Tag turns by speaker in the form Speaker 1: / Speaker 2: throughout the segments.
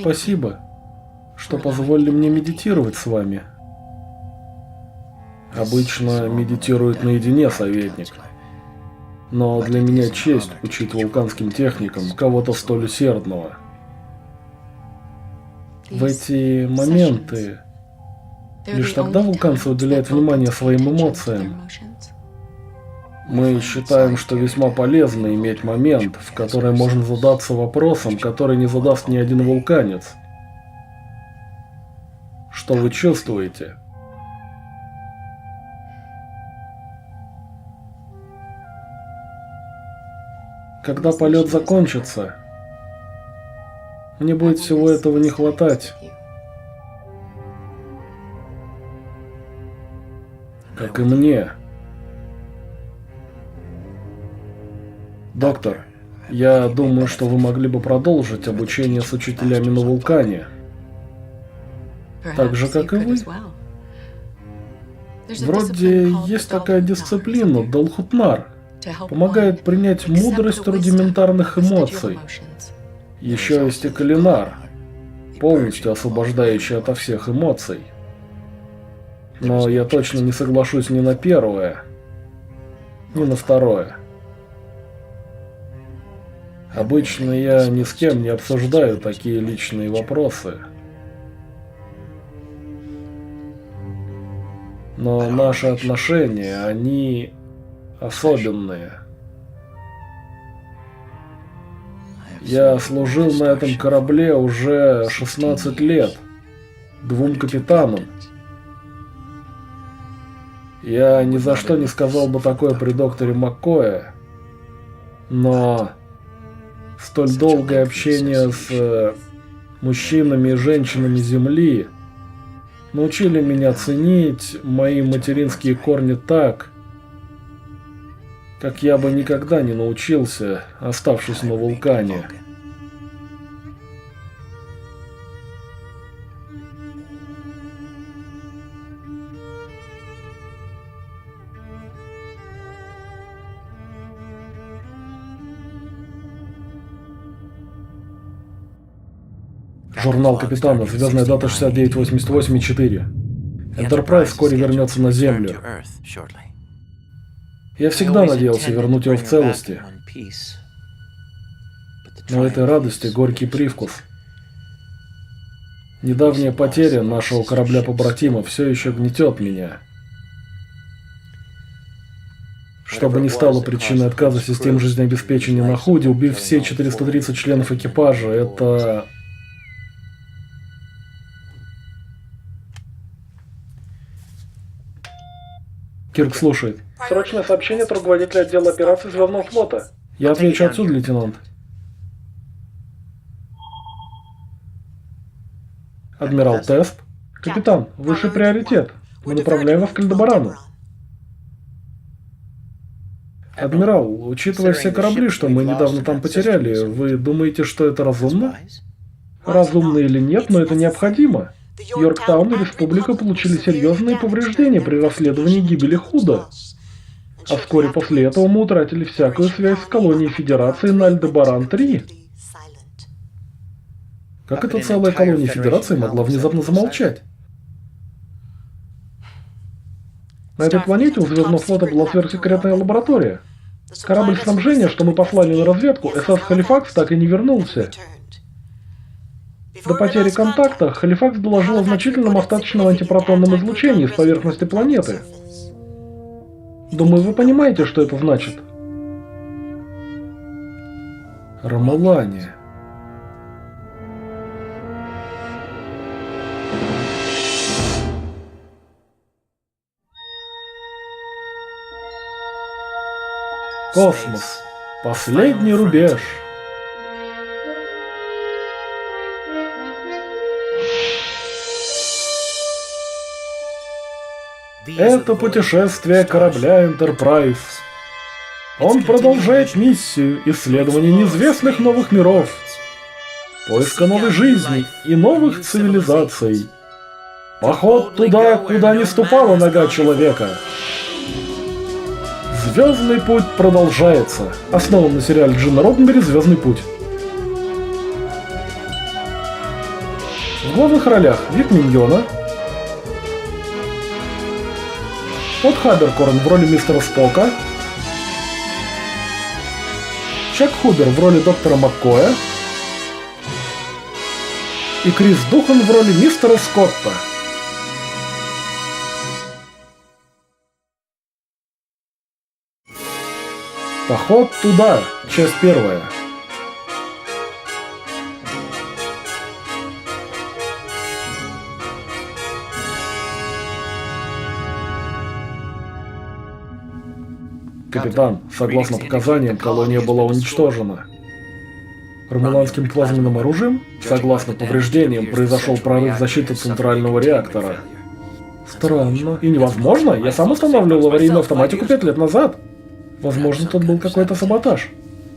Speaker 1: Спасибо, что позволили мне медитировать с вами. Обычно медитирует наедине советник. Но для меня честь учить вулканским техникам кого-то столь усердного. В эти моменты лишь тогда вулканцы уделяют внимание своим эмоциям. Мы считаем, что весьма полезно иметь момент, в который можно задаться вопросом, который не задаст ни один вулканец. Что вы чувствуете? Когда полет закончится, мне будет всего этого не хватать. Как и мне. Доктор, я думаю, что вы могли бы продолжить обучение с учителями на вулкане. Так же, как и вы. Вроде есть такая дисциплина, Долхутнар. Помогает принять мудрость рудиментарных эмоций. Еще есть и Калинар, полностью освобождающий ото всех эмоций. Но я точно не соглашусь ни на первое, ни на второе. Обычно я ни с кем не обсуждаю такие личные вопросы. Но наши отношения, они особенные. Я служил на этом корабле уже 16 лет, 2 капитанам. Я ни за что не сказал бы такое при докторе Маккое, но столь долгое общение с мужчинами и женщинами Земли научили меня ценить мои материнские корни так, как я бы никогда не научился, оставшись на вулкане. Журнал капитана, звездная дата 6988-4. Энтерпрайз вскоре вернется на Землю. Я всегда надеялся вернуть его в целости, но этой радости горький привкус. Недавняя потеря нашего корабля-побратима все еще гнетет меня. Что бы ни стало причиной отказа систем жизнеобеспечения на Худе, убив все 430 членов экипажа, это... Кирк слушает. Срочное сообщение от руководителя отдела операций Звездного флота. Я отвечу отсюда, лейтенант. Адмирал Тесп. Капитан, высший приоритет. Мы направляем вас к Альдебарану. Адмирал, учитывая все корабли, что мы недавно там потеряли, вы думаете, что это разумно? Разумно или нет, но это необходимо. Йорктаун и Республика получили серьезные повреждения при расследовании гибели Худа. А вскоре после этого мы утратили всякую связь с колонией Федерации на Альдебаран-3. Как эта целая колония Федерации могла внезапно замолчать? На этой планете у Звездного флота была сверхсекретная лаборатория. Корабль снабжения, что мы послали на разведку, СС Халифакс, так и не вернулся. До потери контакта Халифакс доложил о значительном остаточном антипротонном излучении с поверхности планеты. Думаю, вы понимаете, что это значит. Рамалани. Космос. Последний рубеж. Это путешествие корабля Энтерпрайз. Он продолжает миссию исследования неизвестных новых миров, поиска новой жизни и новых цивилизаций. Поход туда, куда не ступала нога человека. Звездный путь продолжается. Основан на сериале Джина Роденберри «Звездный путь». В главных ролях Вик Миньона, Тодд Хаберкорн в роли мистера Спока, Чак Хубер в роли доктора Маккоя и Крис Духан в роли мистера Скотта. Поход туда. Часть первая. Капитан, согласно показаниям, колония была уничтожена. Ромуланским плазменным оружием, согласно повреждениям, произошел прорыв защиты центрального реактора. Странно. И невозможно? Я сам устанавливал аварийную автоматику 5 лет назад. Возможно, тут был какой-то саботаж.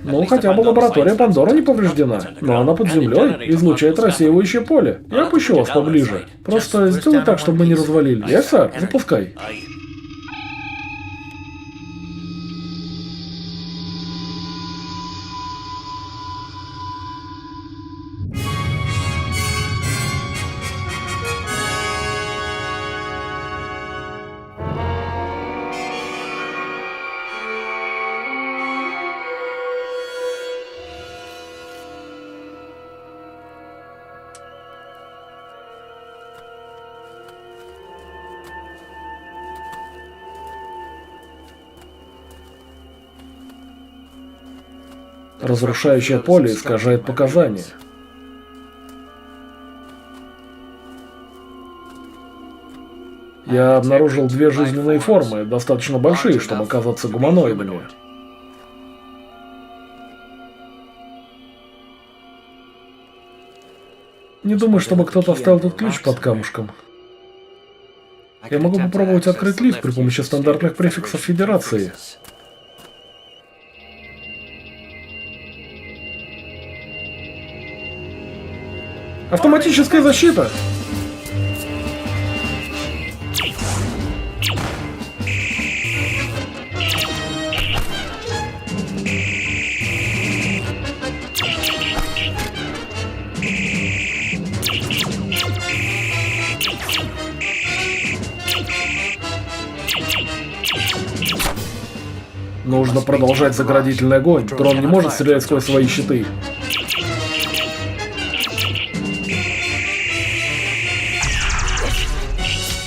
Speaker 1: Ну, хотя бы лаборатория Пандора не повреждена. Но она под землей излучает рассеивающее поле. Я опущу вас поближе. Просто сделай так, чтобы мы не развалили. Я, сэр, запускай. Разрушающее поле искажает показания. Я обнаружил 2 жизненные формы, достаточно большие, чтобы оказаться гуманоидами. Не думаю, чтобы кто-то оставил тут ключ под камушком. Я могу попробовать открыть лифт при помощи стандартных префиксов Федерации. Автоматическая защита! Нужно продолжать заградительный огонь. Дрон не может стрелять сквозь свои щиты.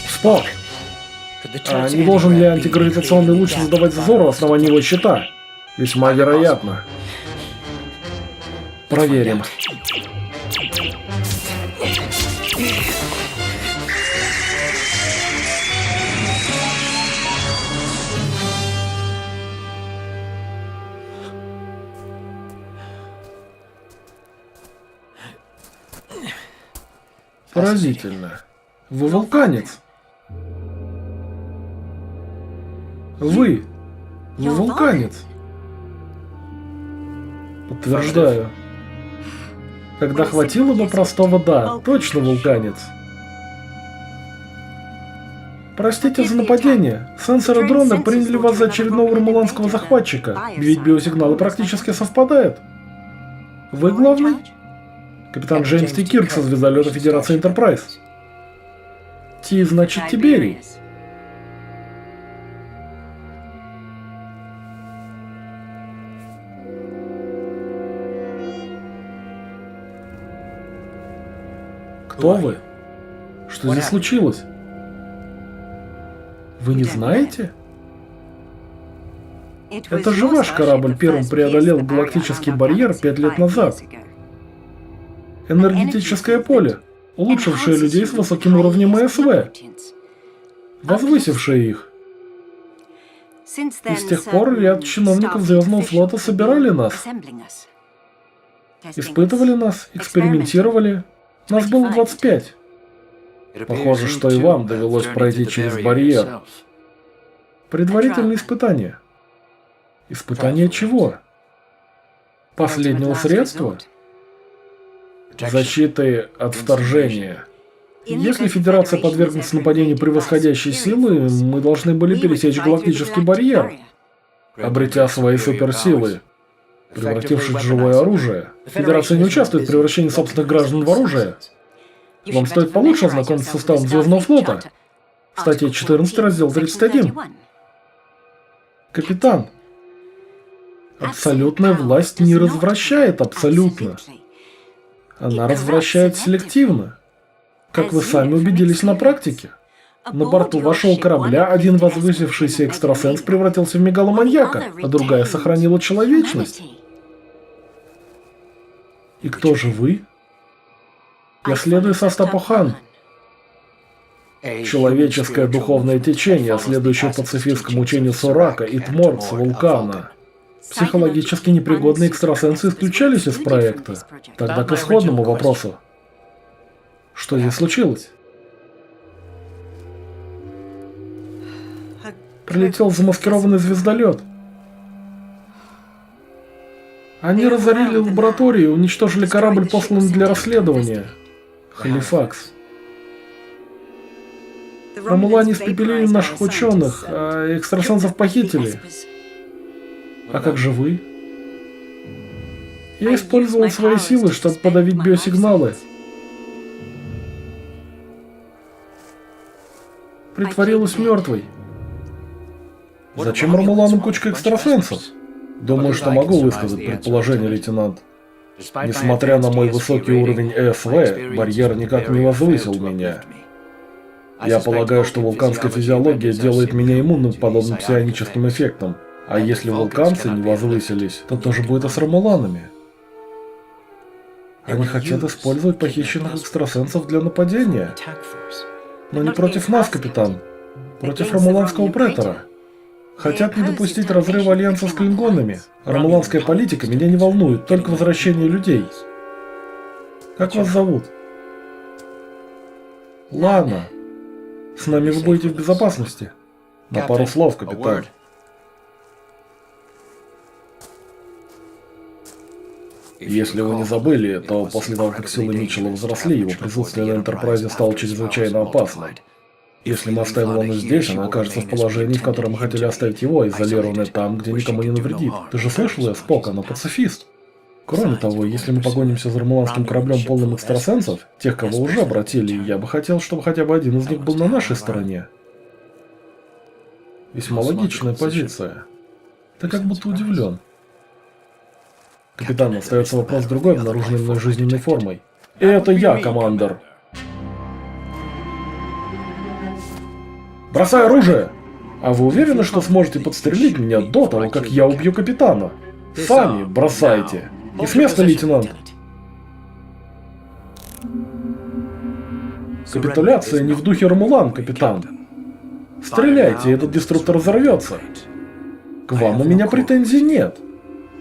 Speaker 1: Спок! А не должен ли антигравитационный луч создавать зазор у основания его щита? Весьма вероятно. Проверим. Поразительно. Вы вулканец. Вы вулканец. Подтверждаю. Когда хватило бы простого «да», точно вулканец. Простите за нападение. Сенсоры дрона приняли вас за очередного ромуланского захватчика, ведь биосигналы практически совпадают. Вы главный? Капитан Джеймс Т. Кирк со звездолета Федерации Энтерпрайз. Ти значит Тиберий. Кто вы? Что здесь случилось? Вы не знаете? Это же ваш корабль первым преодолел галактический барьер 5 лет назад. Энергетическое поле, улучшившее людей с высоким уровнем ЭСВ, возвысившее их. И с тех пор ряд чиновников Звездного флота собирали нас, испытывали нас, экспериментировали. Нас было 25. Похоже, что и вам довелось пройти через барьер. Предварительные испытания. Испытания чего? Последнего средства? Защиты от вторжения. Если Федерация подвергнется нападению превосходящей силы, мы должны были пересечь галактический барьер, обретя свои суперсилы, превратившись в живое оружие. Федерация не участвует в превращении собственных граждан в оружие. Вам стоит получше ознакомиться с составом Звездного флота. Статья 14, раздел 31. Капитан, абсолютная власть не развращает абсолютно. Она развращает селективно. Как вы сами убедились на практике. На борту вашего корабля один возвысившийся экстрасенс превратился в мегаломаньяка, а другая сохранила человечность. И кто же вы? Я следую Састапо Хан. Человеческое духовное течение, следующее пацифистскому учению Сорака и Тморца Вулкана. Психологически непригодные экстрасенсы исключались из проекта. Тогда к исходному вопросу. Что здесь случилось? Прилетел замаскированный звездолет. Они разорили лабораторию и уничтожили корабль, посланный для расследования. Халифакс. Ромулане испепелили наших ученых, а экстрасенсов похитили. А как же вы? Я использовал свои силы, чтобы подавить биосигналы. Притворилась мертвой. Зачем Ромуланам кучка экстрасенсов? Думаю, что могу высказать предположение, лейтенант. Несмотря на мой высокий уровень ЭСВ, барьер никак не возвысил меня. Я полагаю, что вулканская физиология делает меня иммунным к подобным псионическим эффектам. А если вулканцы не возвысились, то тоже будет и с ромуланами. Они хотят использовать похищенных экстрасенсов для нападения. Но не против нас, капитан. Против ромуланского претора. Хотят не допустить разрыва альянса с клингонами. Ромуланская политика меня не волнует, только возвращение людей. Как вас зовут? Лана. С нами вы будете в безопасности. На пару слов, капитан. Если вы не забыли, то после того, как силы Митчелла возросли, его присутствие на Энтерпрайзе стало чрезвычайно опасным. Если мы оставим Лану здесь, она окажется в положении, в котором мы хотели оставить его, изолированной там, где никому не навредит. Ты же слышал, Спок, она пацифист. Кроме того, если мы погонимся за ромуланским кораблем полным экстрасенсов, тех, кого уже обратили, я бы хотел, чтобы хотя бы один из них был на нашей стороне. Весьма логичная позиция. Ты как будто удивлен. Капитан, остается вопрос другой, обнаруженной мной жизненной формой. Это я, командор. Бросай оружие! А вы уверены, что сможете подстрелить меня до того, как я убью капитана? Сами бросайте. И с места, лейтенант. Капитуляция не в духе Ромулан, капитан. Стреляйте, этот деструктор взорвется. К вам у меня претензий нет.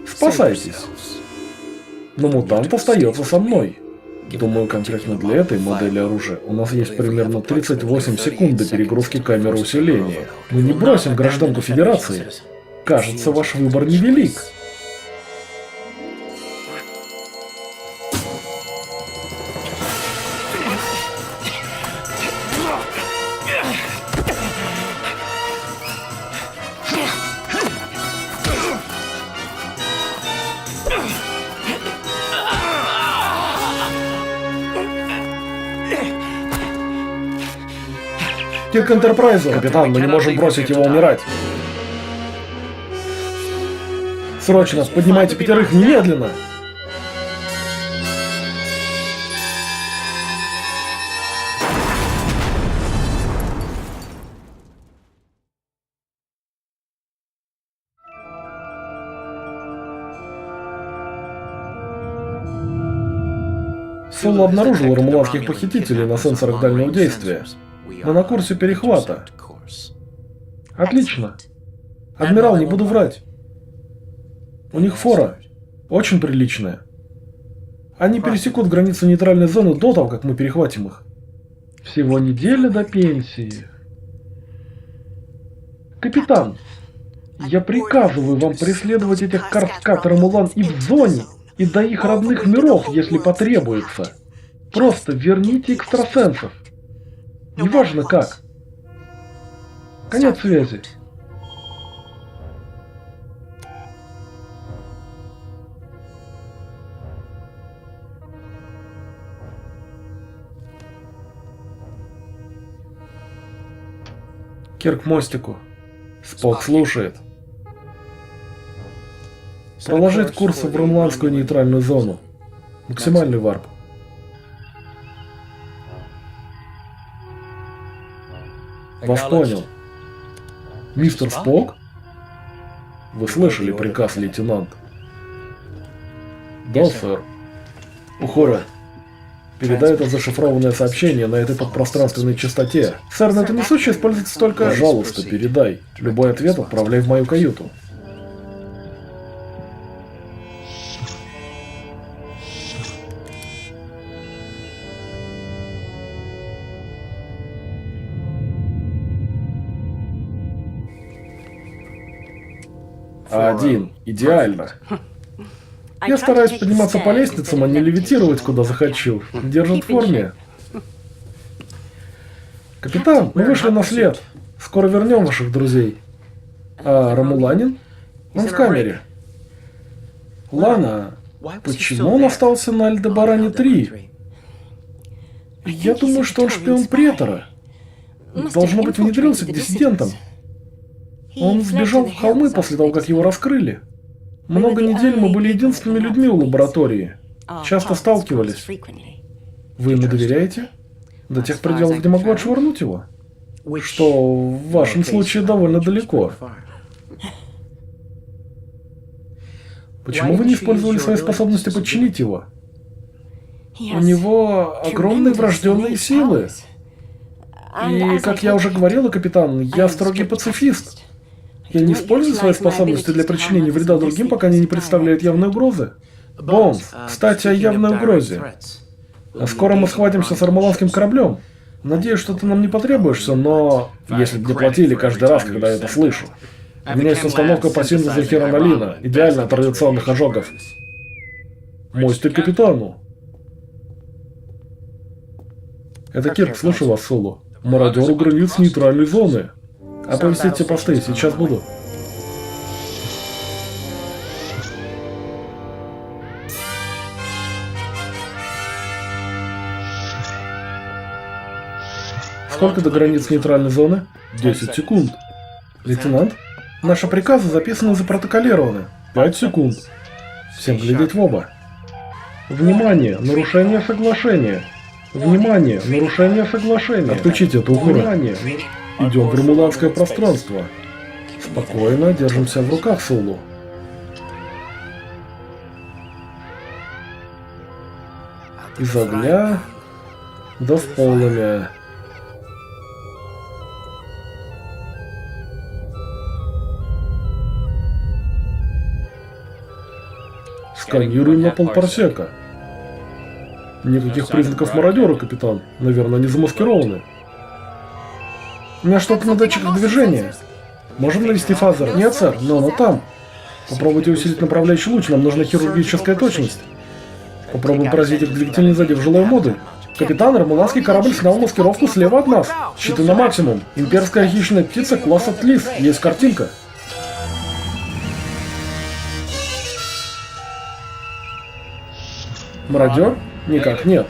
Speaker 1: Спасайтесь. Но мутант остается со мной. Думаю, конкретно для этой модели оружия у нас есть примерно 38 секунд до перегрузки камеры усиления. Мы не бросим гражданку Федерации. Кажется, ваш выбор невелик. К Энтерпрайзу. Капитан, мы не можем бросить его умирать. Срочно, поднимайте пятерых немедленно! Соло обнаружил ромуланских похитителей на сенсорах дальнего действия. Мы на курсе перехвата. Отлично. Адмирал, не буду врать. У них фора. Очень приличная. Они пересекут границу нейтральной зоны до того, как мы перехватим их. Всего неделя до пенсии. Капитан, я приказываю вам преследовать этих Карскат Ромулан и в зоне, и до их родных миров, если потребуется. Просто верните экстрасенсов. Неважно как. Конец связи. Кирк, к мостику. Спок слушает. Проложить курс в ромуланскую нейтральную зону. Максимальный варп. Вас понял. Мистер Спок? Вы слышали приказ, лейтенант? Да, сэр. Ухора, передай это зашифрованное сообщение на этой подпространственной частоте. Сэр, на это несущее используется только... Пожалуйста, передай. Любой ответ отправляй в мою каюту. Один. Идеально. Я стараюсь подниматься по лестницам, а не левитировать, куда захочу. Держат в форме. Капитан, мы вышли на след. Скоро вернем ваших друзей. А Ромуланин? Он в камере. Лана, почему он остался на Альдебаране-3? Я думаю, что он шпион Претора. Должно быть, внедрился к диссидентам. Он сбежал в холмы после того, как его раскрыли. Много недель мы были единственными людьми у лаборатории. Часто сталкивались. Вы ему доверяете? До тех пределов, где могу отшвырнуть его? Что в вашем случае довольно далеко. Почему вы не использовали свои способности подчинить его? У него огромные врожденные силы. И, как я уже говорила, капитан, я строгий пацифист. Я не использую свои способности для причинения вреда другим, пока они не представляют явной угрозы. Бонс, кстати, о явной угрозе. Скоро мы схватимся с ромуланским кораблем. Надеюсь, что ты нам не потребуешься, но... Если бы не платили каждый раз, когда я это слышу. У меня есть установка по синтезу хиронолина, идеально от радиационных ожогов. Мостик капитану. Это Кирк, слушаю вас, Сулу. Мародер у границ нейтральной зоны. Оповестите посты, сейчас буду. Сколько до границ нейтральной зоны? 10 секунд. Лейтенант, наши приказы записаны и запротоколированы. 5 секунд. Всем глядеть в оба. Внимание, нарушение соглашения. Внимание, нарушение соглашения. Отключите эту угрозу. Внимание. Идем в ромуланское пространство. Спокойно, держимся в руках, Сулу. Из огня до полымя. Сканируем на полпарсека. Никаких признаков мародера, капитан. Наверное, они замаскированы. У меня что-то на датчиках движения. Можем навести фазер? Нет, сэр, но там. Попробуйте усилить направляющий луч, нам нужна хирургическая точность. Попробуем поразить их двигатель, не задев жилой модуль. Капитан, ромуланский корабль снял маскировку слева от нас. Щиты на максимум. Имперская хищная птица класса Тлис. Есть картинка. Мародер? Никак нет.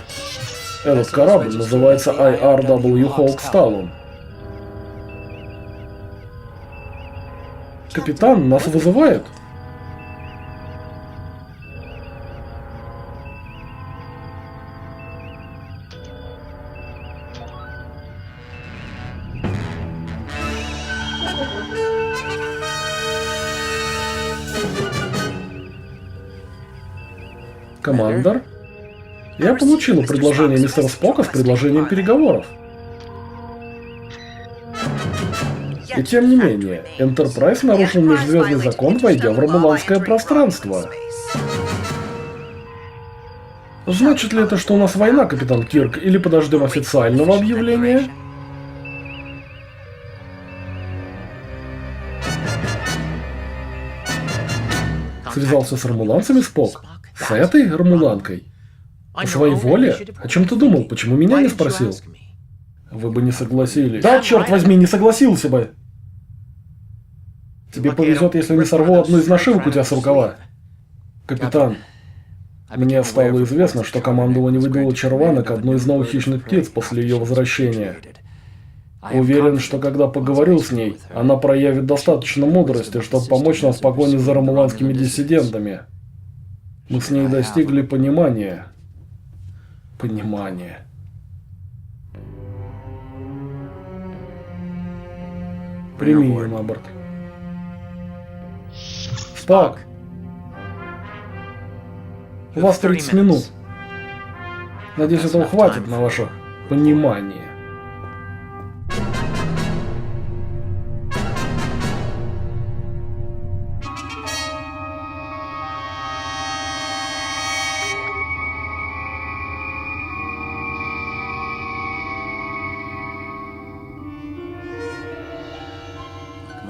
Speaker 1: Этот корабль называется IRW Hawk Stallone. Капитан, нас вызывает. Командор? Я получила предложение мистера Спока с предложением переговоров. И тем не менее, Энтерпрайз нарушил межзвездный закон, войдя в ромуланское пространство. Значит ли это, что у нас война, капитан Кирк, или подождем официального объявления? Связался с ромуланцами, Спок? С этой ромуланкой? По своей воле? О чем ты думал? Почему меня не спросил? Вы бы не согласились. Да, черт возьми, не согласился бы. Тебе повезет, если не сорву одну из нашивок у тебя с рукава. Капитан, мне стало известно, что командование выдало Черванок одну из новых хищных птиц после ее возвращения. Уверен, что когда поговорю с ней, она проявит достаточно мудрости, чтобы помочь нам в погоне за ромуланскими диссидентами. Мы с ней достигли понимания. Понимания. Прими ее на борт. Спок! У вас 30 минут. Надеюсь, этого хватит на ваше понимание.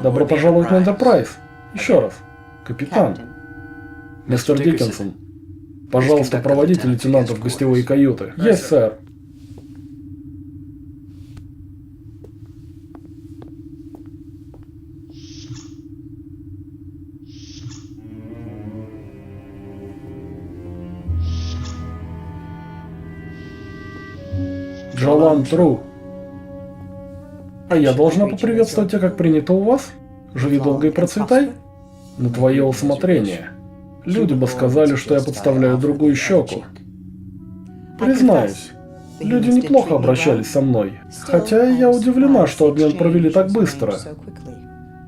Speaker 1: Добро пожаловать на Энтерпрайз. Еще раз. Капитан. Мистер Диккенсон. Пожалуйста, проводите лейтенанта в гостевые каюты. Есть, сэр. Джолан Тру. А я должна поприветствовать тебя, как принято у вас? Живи долго и процветай. На твое усмотрение. Люди бы сказали, что я подставляю другую щеку. Признаюсь, люди неплохо обращались со мной. Хотя я удивлена, что обмен провели так быстро.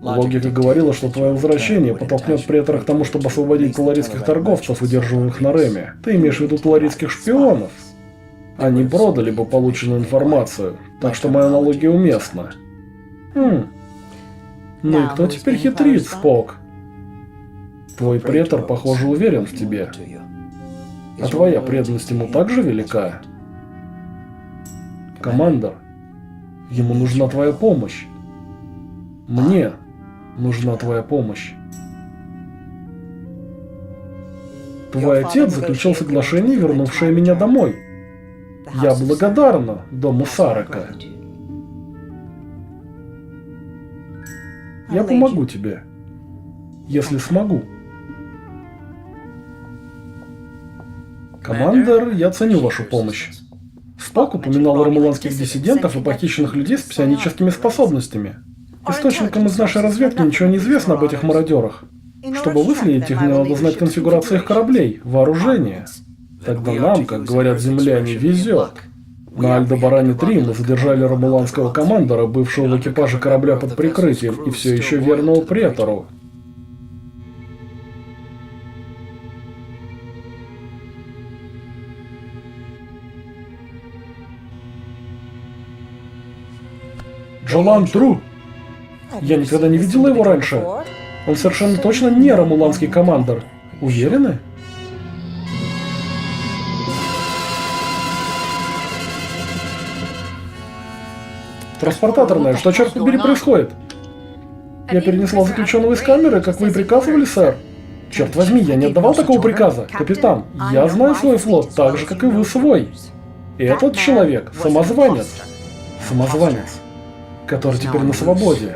Speaker 1: Логика говорила, что твое возвращение подтолкнет претора к тому, чтобы освободить таларийских торговцев, удерживаемых на Реме. Ты имеешь в виду таларийских шпионов? Они продали бы полученную информацию, так что моя аналогия уместна. Ну и кто теперь хитрит, Спок? Твой претор, похоже, уверен в тебе. А твоя преданность ему также велика? Командор, ему нужна твоя помощь. Мне нужна твоя помощь. Твой отец заключил соглашение, вернувшее меня домой. Я благодарна дому Сарака. Я помогу тебе, если смогу. Командор, я ценю вашу помощь. Спок упоминал ромуланских диссидентов и похищенных людей с псионическими способностями. Источникам из нашей разведки ничего не известно об этих мародерах. Чтобы выследить их, мне надо знать конфигурацию их кораблей, вооружение. Тогда нам, как говорят земляне, везет. На Альдебаране-3 мы задержали ромуланского командора, бывшего в экипаже корабля под прикрытием, и все еще верного претору. Джолан Тру! Я никогда не видела его раньше. Он совершенно точно не ромуланский командор. Уверены? Транспортаторная, что, черт побери, происходит? Я перенесла заключенного из камеры, как вы и приказывали, сэр. Черт возьми, я не отдавал такого приказа. Капитан, я знаю свой флот так же, как и вы свой. И этот человек — самозванец. Самозванец, который теперь на свободе.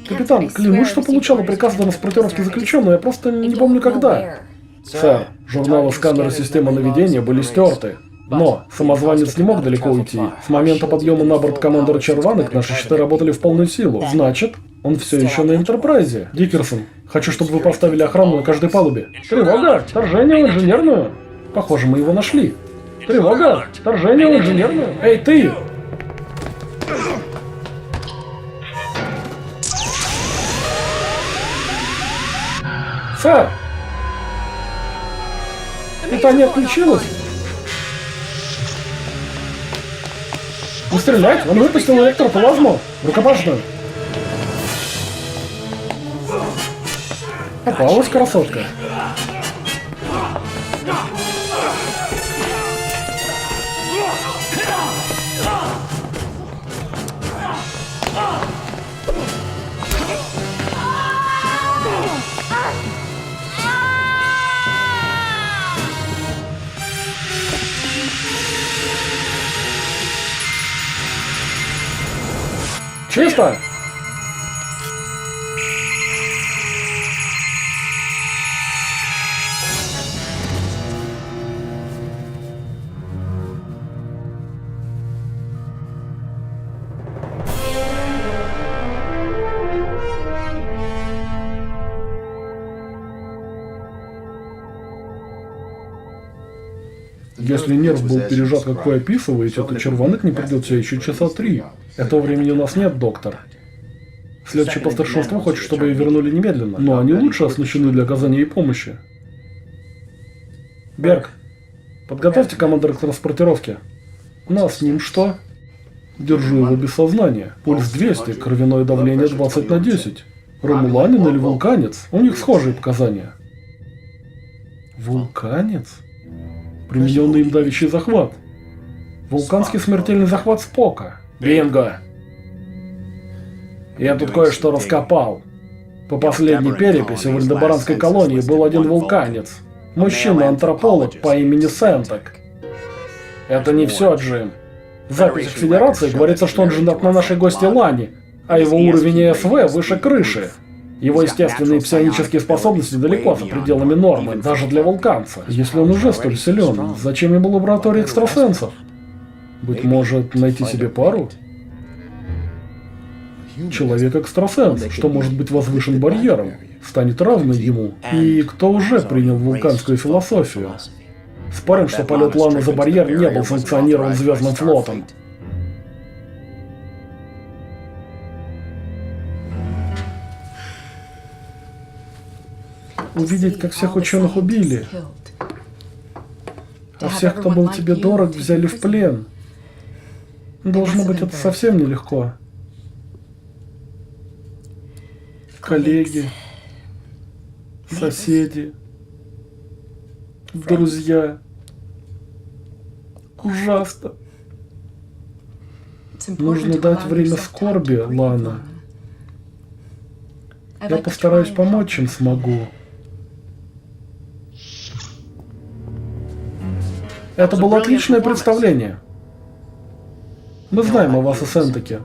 Speaker 1: Капитан, клянусь, что получала приказ о транспортировке заключенного, я просто не помню когда. Сэр, журналы сканера системы наведения были стерты. Но самозванец не мог далеко уйти. С момента подъема на борт командора Черванок наши щиты работали в полную силу. Значит, он все еще на Энтерпрайзе. Диккерсон, хочу, чтобы вы поставили охрану на каждой палубе. Тревога! Вторжение в инженерную! Похоже, мы его нашли. Тревога! Вторжение в инженерную! Эй, ты! Сэр! Питание отключилось? Не стрелять! Он выпустил электроплазму! Рукопашную! Попалась красотка! Чисто! Если нерв был пережат, как вы описываете, то червонок не придет сюда еще часа 3. Этого времени у нас нет, доктор. Следующее по старшинству хочет, чтобы ее вернули немедленно, но они лучше оснащены для оказания ей помощи. Берг, подготовьте командора к транспортировке. Ну а с ним что? Держу его без сознания. Пульс 200, кровяное давление 20/10. Ромуланин или вулканец? У них схожие показания. Вулканец? Примененный им давящий захват. Вулканский смертельный захват Спока. Бинго! Я тут кое-что раскопал. По последней переписи в Альдебаранской колонии был один вулканец. Мужчина-антрополог по имени Сентек. Это не все, Джим. В записях Федерации говорится, что он женат на нашей гости Лане, а его уровень ЭСВ выше крыши. Его естественные псионические способности далеко за пределами нормы, даже для вулканца. Если он уже столь силен, зачем ему лаборатория экстрасенсов? Быть может, найти себе пару? Человек-экстрасенс, что может быть возвышен барьером, станет равным ему. И кто уже принял вулканскую философию? Спорим, что полет Ланы за барьер не был санкционирован Звездным флотом. Увидеть, как всех ученых убили, а всех, кто был тебе дорог, взяли в плен. Должно быть, это совсем нелегко. Коллеги, соседи, друзья. Ужасно. Нужно дать время скорби, Лана. Я постараюсь помочь, чем смогу. Это было отличное представление. Мы знаем о вас и Сентеке.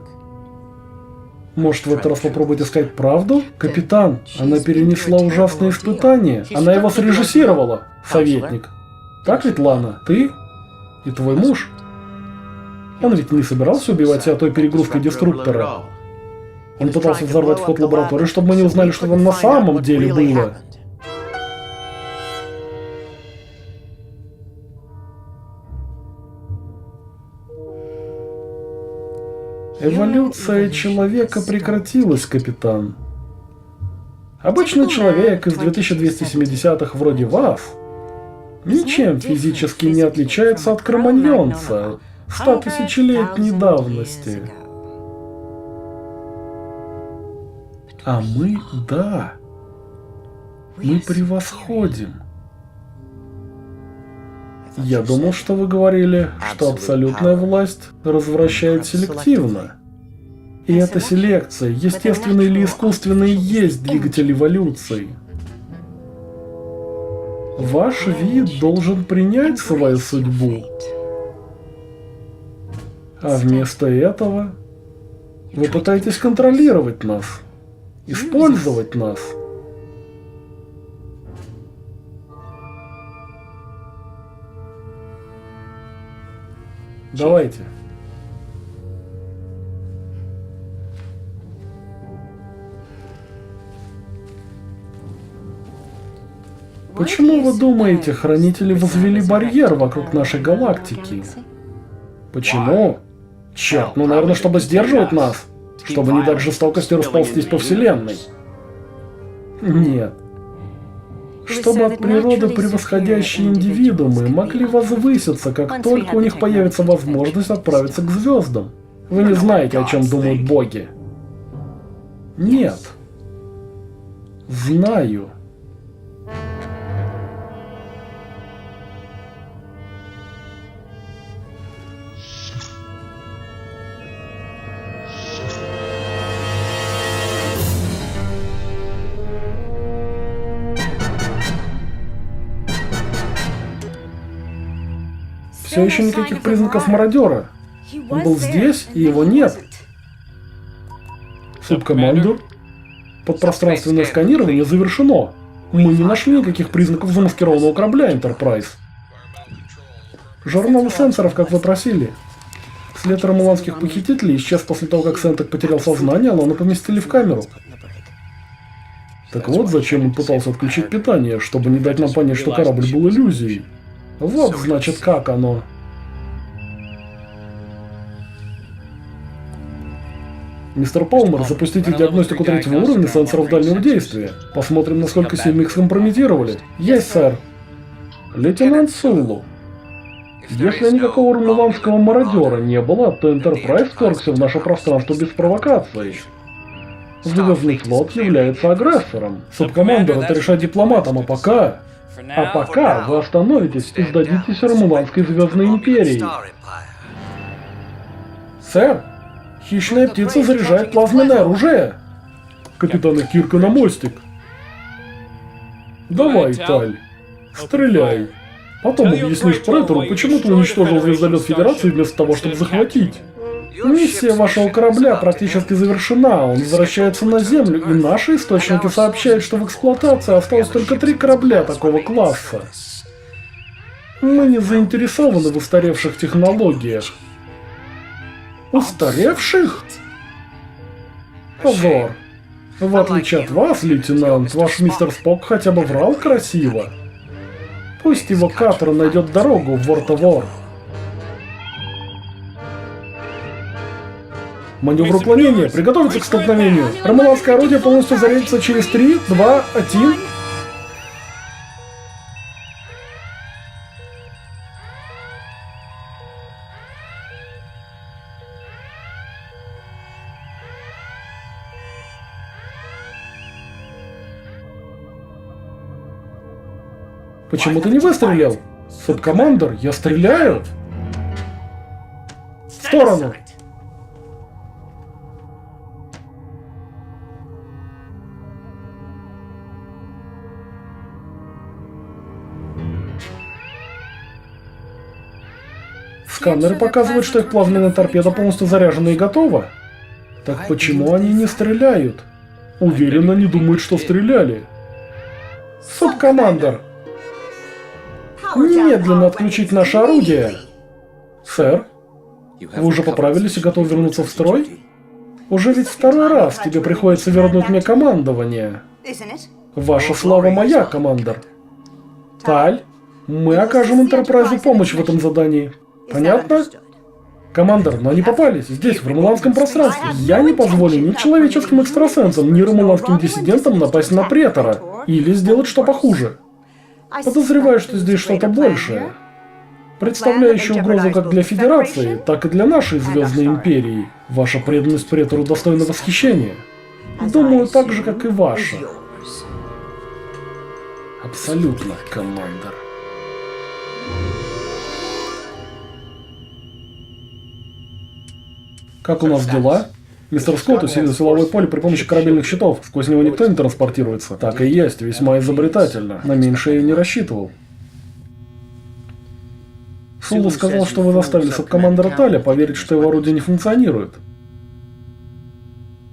Speaker 1: Может, в этот раз попробуйте сказать правду? Капитан, она перенесла ужасные испытания. Она его срежиссировала, советник. Так ведь, Лана, ты и твой муж? Он ведь не собирался убивать себя той перегрузкой деструктора. Он пытался взорвать вход в лабораторию, чтобы мы не узнали, что там на самом деле было. Эволюция человека прекратилась, капитан. Обычный человек из 2270-х вроде вас ничем физически не отличается от кроманьонца 100-тысячелетней давности. А мы, да, мы превосходим. Я думал, что вы говорили, что абсолютная власть развращает селективно. И эта селекция, естественная или искусственная, и есть двигатель эволюции. Ваш вид должен принять свою судьбу. А вместо этого вы пытаетесь контролировать нас, использовать нас. Давайте. Почему вы думаете, хранители возвели барьер вокруг нашей галактики? Почему? Черт, ну, наверное, чтобы сдерживать нас, чтобы не дать жестокости расползтись по Вселенной. Нет. Чтобы от природы превосходящие индивидуумы могли возвыситься, как только у них появится возможность отправиться к звездам. Вы не знаете, о чем думают боги. Нет. Знаю. Все еще никаких признаков мародера. Он был здесь, и его нет. Субкомандур. Подпространственное сканирование завершено. Мы не нашли никаких признаков замаскированного корабля Enterprise. Журнал сенсоров, как вы просили. След ромуланских похитителей исчез после того, как Сентек потерял сознание, а Лану поместили в камеру. Так вот, зачем он пытался отключить питание, чтобы не дать нам понять, что корабль был иллюзией. Вот, значит, как оно. Мистер Палмер, запустите диагностику 3-го уровня сенсоров дальнего действия. Посмотрим, насколько сильно их скомпрометировали. Есть, сэр. Лейтенант Сулу. Если никакого румыланского мародера не было, то Энтерпрайз вторгся в наше пространство без провокации. Звездный флот является агрессором. Субкомандер, это решать дипломатам, а пока вы остановитесь и сдадитесь Ромуланской Звездной Империи. Сэр, хищная птица заряжает плазменное оружие. Капитан Кирка на мостик. Давай, Таль, стреляй. Потом объяснишь Претору, почему ты уничтожил звездолет Федерации вместо того, чтобы захватить. Миссия вашего корабля практически завершена, он возвращается на Землю, и наши источники сообщают, что в эксплуатации осталось только 3 корабля такого класса. Мы не заинтересованы в устаревших технологиях. Устаревших? Позор. В отличие от вас, лейтенант, ваш мистер Спок хотя бы врал красиво. Пусть его катер найдет дорогу в Вортовор. Маневр уклонения. Приготовиться к столкновению. Ромуланское орудие полностью зарядится через 3, 2, 1. Почему ты не выстрелил? Субкомандер, я стреляю. В сторону. Сканеры показывают, что их плазменная торпеда полностью заряжена и готова. Так почему они не стреляют? Уверенно не думают, что стреляли. Субкомандер! Немедленно отключить наше орудие! Сэр, вы уже поправились и готовы вернуться в строй? Уже ведь 2-й раз тебе приходится вернуть мне командование. Ваша слава моя, командор. Таль, мы окажем Энтерпрайзу помощь в этом задании. Понятно? Командор, но они попались здесь, в ромуланском пространстве. Я не позволю ни человеческим экстрасенсам, ни ромуланским диссидентам напасть на Претора. Или сделать что похуже. Подозреваю, что здесь что-то большее. Представляющее угрозу как для Федерации, так и для нашей Звездной Империи. Ваша преданность Претору достойна восхищения. Думаю, так же, как и ваша. Абсолютно, командор. Как у нас дела? Мистер Скотт усилил силовое поле при помощи корабельных щитов. Сквозь него никто не транспортируется. Так и есть, весьма изобретательно. На меньшее я не рассчитывал. Сулу сказал, что вы заставили субкомандера Таля поверить, что его орудие не функционирует.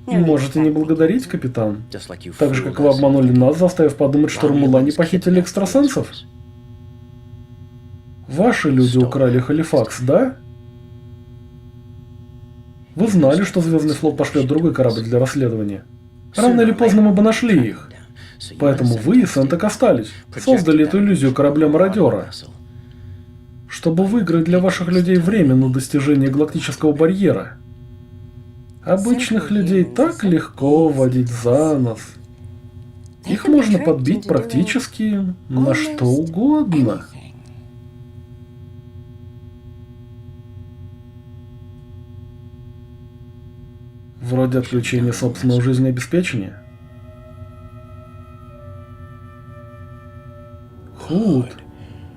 Speaker 1: Можете не благодарить, капитан. Так же, как вы обманули нас, заставив подумать, что ромулане похитили экстрасенсов. Ваши люди украли Халифакс, да? Вы знали, что Звездный флот пошлет другой корабль для расследования. Рано или поздно мы бы нашли их. Поэтому вы и Сентек остались. Создали эту иллюзию корабля-мародера. Чтобы выиграть для ваших людей время на достижение галактического барьера. Обычных людей так легко водить за нос. Их можно подбить практически на что угодно. Вроде отключения собственного жизнеобеспечения. Худ.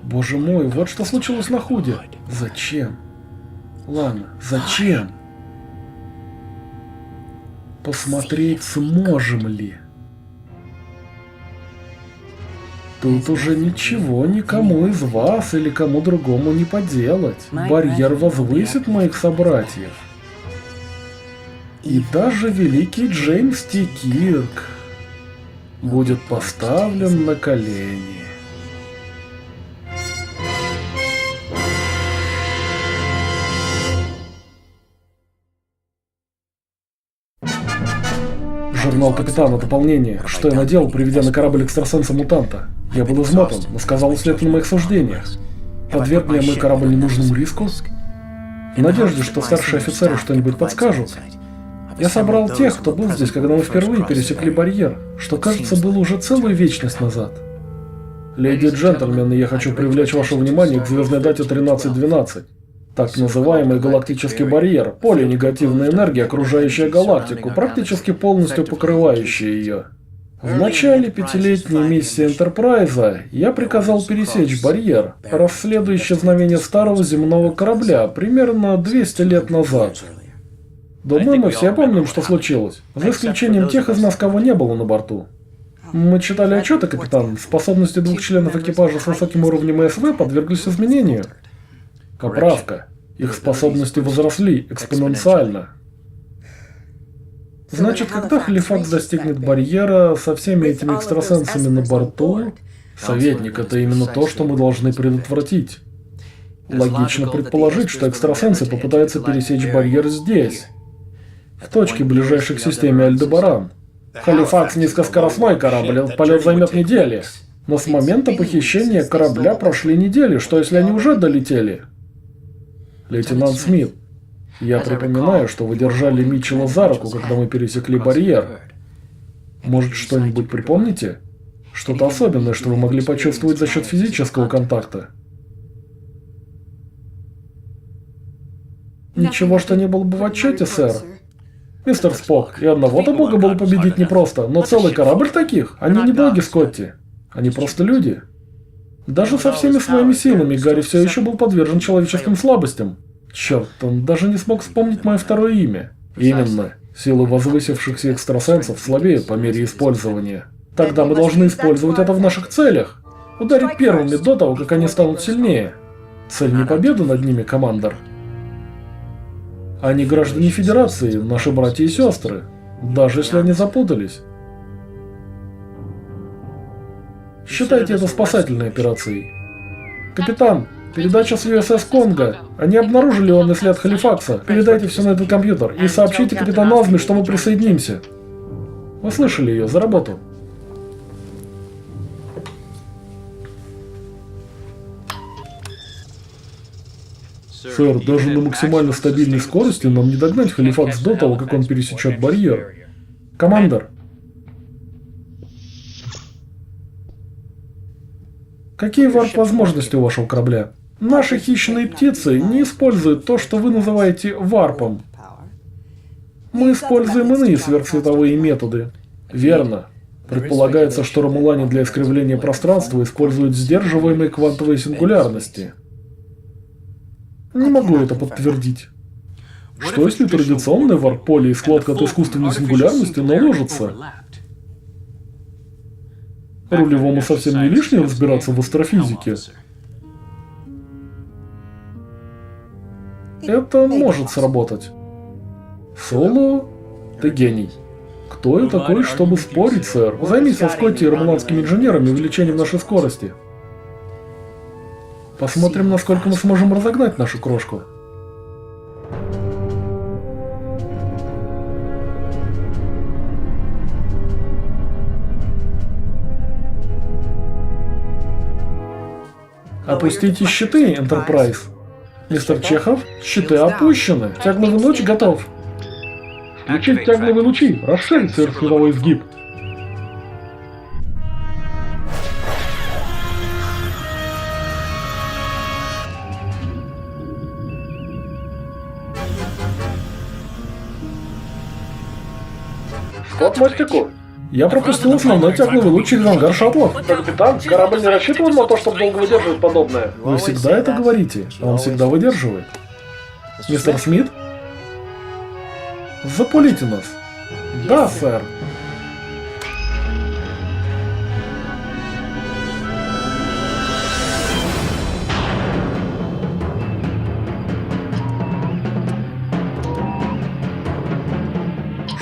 Speaker 1: Боже мой, вот что случилось на Худе. Зачем? Ладно, зачем? Посмотреть, сможем ли. Тут уже ничего никому из вас или кому другому не поделать. Барьер возвысит моих собратьев. И даже великий Джеймс Т. Кирк будет поставлен на колени. Журнал капитана, дополнение. Что я наделал, приведя на корабль экстрасенса-мутанта? Я был измотан, но сказал след на моих суждениях. Подвергли ли мы корабль ненужному риску? В надежде, что старшие офицеры что-нибудь подскажут. Я собрал тех, кто был здесь, когда мы впервые пересекли барьер, что, кажется, было уже целую вечность назад. Леди и джентльмены, я хочу привлечь ваше внимание к звездной дате 1312. Так называемый галактический барьер, поле негативной энергии, окружающее галактику, практически полностью покрывающее ее. В начале пятилетней миссии Энтерпрайза я приказал пересечь барьер, расследуя исчезновение старого земного корабля примерно 200 лет назад. Думаю, мы все помним, что случилось, за исключением тех из нас, кого не было на борту. Мы читали отчеты, капитан. Способности двух членов экипажа с высоким уровнем ЭСВ подверглись изменению. Поправка. Их способности возросли экспоненциально. Значит, когда Халифакс достигнет барьера со всеми этими экстрасенсами на борту, советник, это именно то, что мы должны предотвратить. Логично предположить, что экстрасенсы попытаются пересечь барьер здесь, в точке, ближайшей к системе Альдебаран. Халифакс — низкоскоростной корабль, этот полет займет недели. Но с момента похищения корабля прошли недели, что если они уже долетели? Лейтенант Смит, я припоминаю, что вы держали Митчелла за руку, когда мы пересекли барьер. Может, что-нибудь припомните? Что-то особенное, что вы могли почувствовать за счет физического контакта? Ничего, что не было бы в отчете, сэр. Мистер Спок, и одного-то бога было победить непросто, но целый корабль таких? Они не боги, Скотти. Они просто люди. Даже со всеми своими силами Гарри все еще был подвержен человеческим слабостям. Черт, он даже не смог вспомнить мое второе имя. Именно. Силы возвысившихся экстрасенсов слабеют по мере использования. Тогда мы должны использовать это в наших целях. Ударить первыми до того, как они станут сильнее. Цель не победа над ними, командор. Они граждане Федерации, наши братья и сестры, даже если они запутались. Считайте это спасательной операцией. Капитан, передача с USS Конго. Они обнаружили ионный след Халифакса. Передайте все на этот компьютер и сообщите капитану Азми, что мы присоединимся. Вы слышали ее, за работу. Сэр, даже на максимально стабильной скорости нам не догнать Халифакс до того, как он пересечет барьер. Командор. Какие варп-возможности у вашего корабля? Наши хищные птицы не используют то, что вы называете варпом. Мы используем иные сверхсветовые методы. Верно. Предполагается, что ромулане для искривления пространства используют сдерживаемые квантовые сингулярности. Не могу это подтвердить. Что если традиционное варп-поле и складка от искусственной сингулярности наложатся? Рулевому совсем не лишнее разбираться в астрофизике. Это может сработать. Соло, ты гений. Кто я такой, чтобы спорить, сэр? Займись со Скотти и ромуланскими инженерами увеличением нашей скорости. Посмотрим, насколько мы сможем разогнать нашу крошку. Опустите щиты, Энтерпрайз. Мистер Чехов, щиты опущены. Тягловый луч готов. Включить тягловые лучи. Расширить сверхсветовой изгиб. Скотт Мостику. Я пропустил основной тягловый луч через ангар шаттлов. Капитан, корабль не рассчитывал на то, чтобы долго выдерживать подобное. Вы всегда это говорите, а он всегда выдерживает. Мистер Смит? Запулите нас. Да, сэр.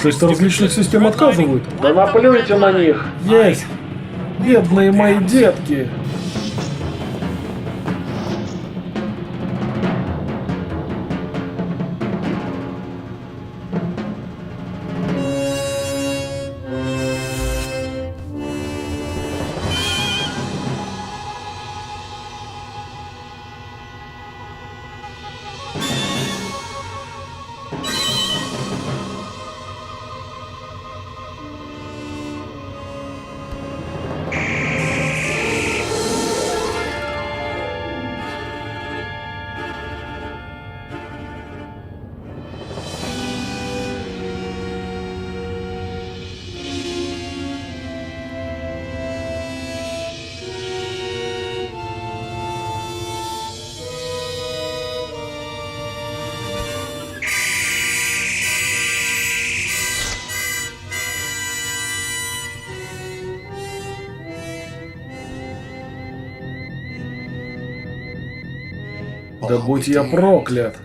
Speaker 1: Шесть различных систем отказывают. Да наплюйте на них. Есть. Бедные мои детки. Да будь я проклят.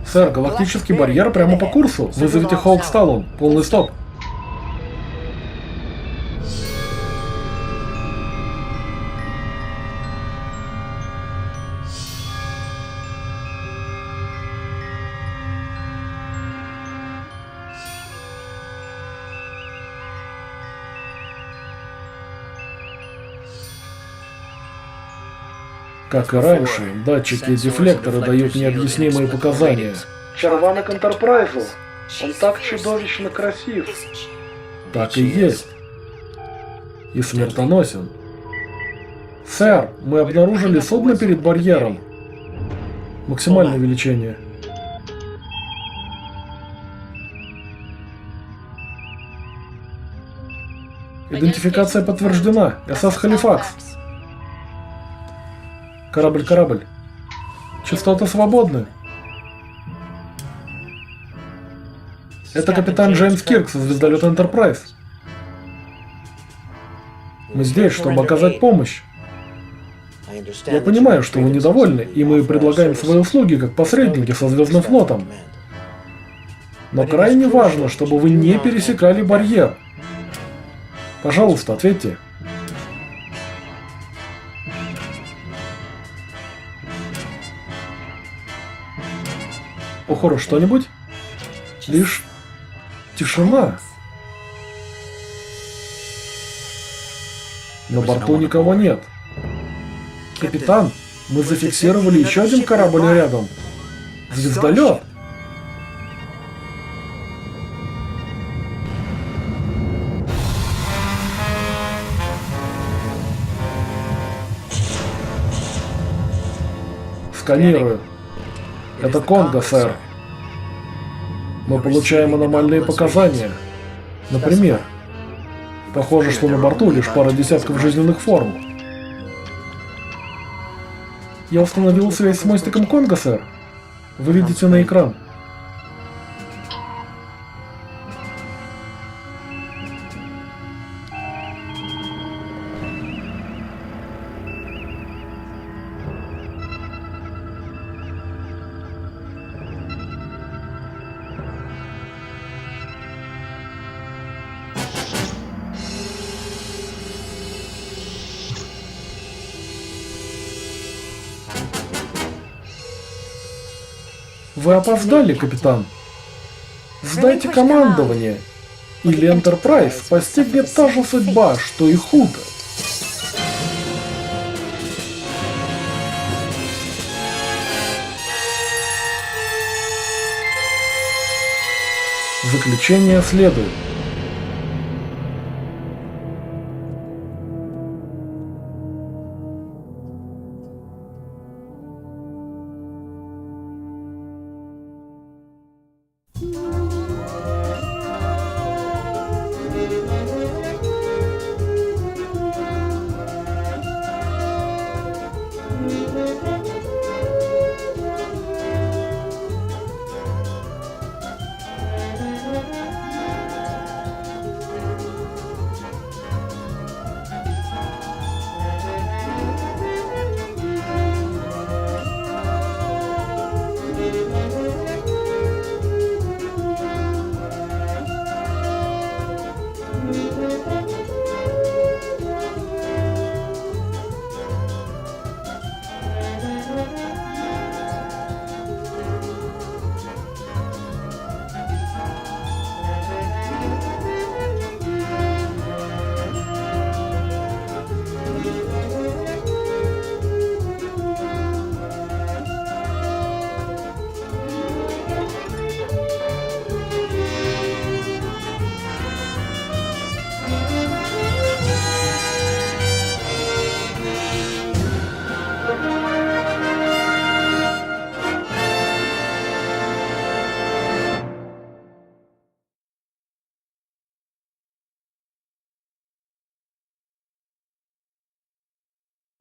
Speaker 1: Сэр, галактический барьер прямо по курсу. Вызовите Хоуксталун. Полный стоп. Как и раньше, датчики и дефлекторы дают необъяснимые показания. Чарвана к Энтерпрайзу. Он так чудовищно красив. Так и есть. И смертоносен. Сэр, мы обнаружили судно перед барьером. Максимальное увеличение. Идентификация подтверждена. СС Халифакс. Корабль. Частоты свободны. Это капитан Джеймс Кирк со звездолета Энтерпрайз. Мы здесь, чтобы оказать помощь. Я понимаю, что вы недовольны, и мы предлагаем свои услуги как посредники со Звездным флотом. Но крайне важно, чтобы вы не пересекали барьер. Пожалуйста, ответьте. Охора, что-нибудь? Лишь тишина. На борту никого нет. Капитан, мы зафиксировали еще один корабль рядом. Звездолет. Сканирую. Это Конго, сэр. Мы получаем аномальные показания. Например, похоже, что на борту лишь пара десятков жизненных форм. Я установил связь с мостиком Конго, сэр. Вы видите на экран. Вы опоздали, капитан. Сдайте командование, или Энтерпрайз постигнет та же судьба, что и Худа. Заключение следует.